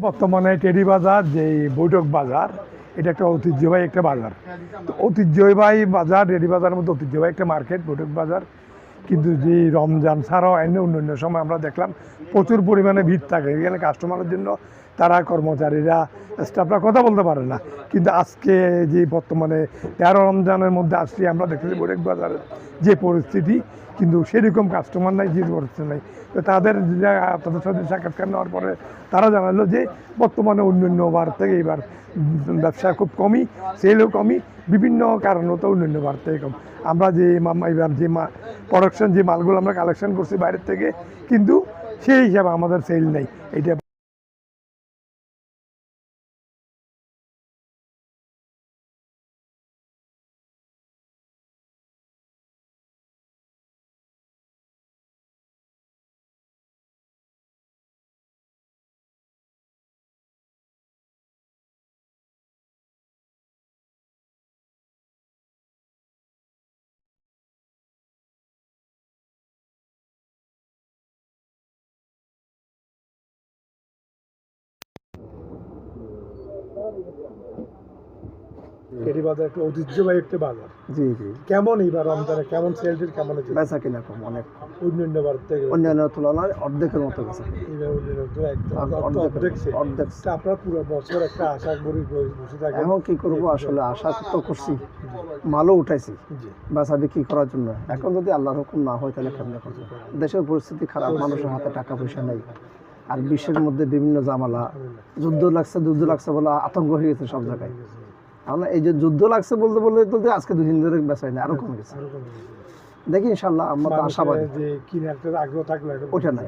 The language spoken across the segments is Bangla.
বর্তমানে টেরি বাজার যে বৈঠক বাজার, এটা একটা ঐতিহ্যবাহী একটা বাজার। তো ঐতিহ্যবাহী বাজার, টেরি বাজারের মধ্যে ঐতিহ্যবাহী একটা মার্কেট বৈঠক বাজার। কিন্তু যে রমজান ছাড়াও অন্য সময় আমরা দেখলাম প্রচুর পরিমাণে ভিড় থাকে এখানে কাস্টমারের জন্য। তারা কর্মচারীরা স্টাফরা কথা বলতে পারে না। কিন্তু আজকে যে বর্তমানে 13 রমজানের মধ্যে আসছি, আমরা দেখতেছি বৈঠক বাজারের যে পরিস্থিতি, কিন্তু সেরকম কাস্টমার নাই, যে পরিস্থিতি নাই। তো তাদের সাথে সাক্ষাৎকার নেওয়ার পরে তারা জানালো যে বর্তমানে অন্যান্য বার থেকে এবার ব্যবসা খুব কমই, সেলও কমই, বিভিন্ন কারণত অন্যান্য বার থেকে কম। আমরা যে এবার যে প্রোডাকশন যে মালগুলো আমরা কালেকশন করছি বাইরের থেকে, কিন্তু সেই হিসাবে আমাদের সেল নেই। এইটা টেরি বাজার একটা ঐতিহ্যবাহী একটা বাজার। জি জি কেমন এইবার রমজানে কেমন সেলটির কেমন হচ্ছে? বেচা কিনা কম, অনেক কম। অন্যান্য বার থেকে অন্যান্য তুলনায় অর্ধেকের মতো বেচা কিনা। এইবার অন্যান্য তো অর্ধেক sale। অর্ধেক তা আপনার পুরো বছর একটা আশা করি বসে থাকে। এখন কি করবো, আসলে আশা তো করছি, মালও উঠাইছি জি, বেচা বিক্রি করার জন্য। এখন যদি আল্লাহর হুকুম না হয় তাহলে কেমনে করবো? দেশের পরিস্থিতি খারাপ, মানুষের হাতে টাকা পয়সা নেই, আর বিশ্বের মধ্যে বিভিন্ন জামালা, যুদ্ধ লাগছে বলে আতঙ্ক হয়ে গেছে সব জায়গায়। আমরা এই যে যুদ্ধ লাগছে বলতে বলতে আজকে 2 দিন ধরে বেচাই না, আরো কমে গেছে। দেখি ইনশাল্লাহ, আমরা তো আশাবাদী। যে কিনে একটা আগ্রহ থাকলে ওটা নাই।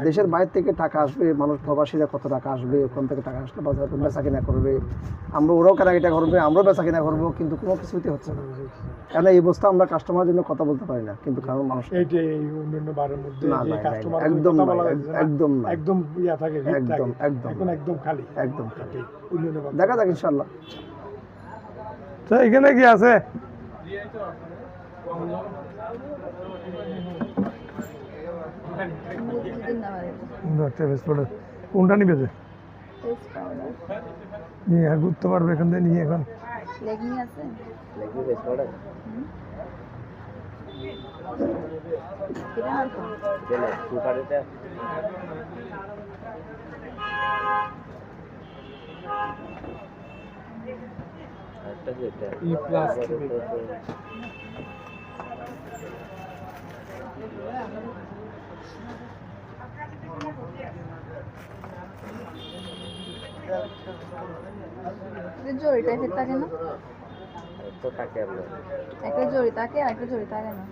দেশের বাইরে থেকে টাকা আসবে, মানুষ প্রবাসীরা কত টাকা আসবে, ওখান থেকে টাকা আসলে বাজার বেচা কিনা করবে, ওরাও কেনাকাটা করবে, আমরাও বেচা কিনা করবো, কিন্তু কোনো কিছুতে হচ্ছে না। কেন এই অবস্থা, আমরা কাস্টমারের জন্য কথা বলতে পারি না, কিন্তু কারণ মানুষ এইটা এই অন্যান্য বারের মধ্যে না, যে না, কাস্টমার একদম কথা না, বলা যাচ্ছে না, একদম না, একদম ইয়া থাকে, ভিড় থাকে। একদম এখন একদম খালি। অন্যান্য বার দেখা যাক ইনশাল্লাহ। তো এখানে কি আছে? কোনটা নিবে যে নিয়ে ঘুরতে পারবে এখান থেকে নিয়ে? এখন জড়ি টাইপের থাকে না, একটা জড়ি থাকে আর একটা জড়ি থাকে না।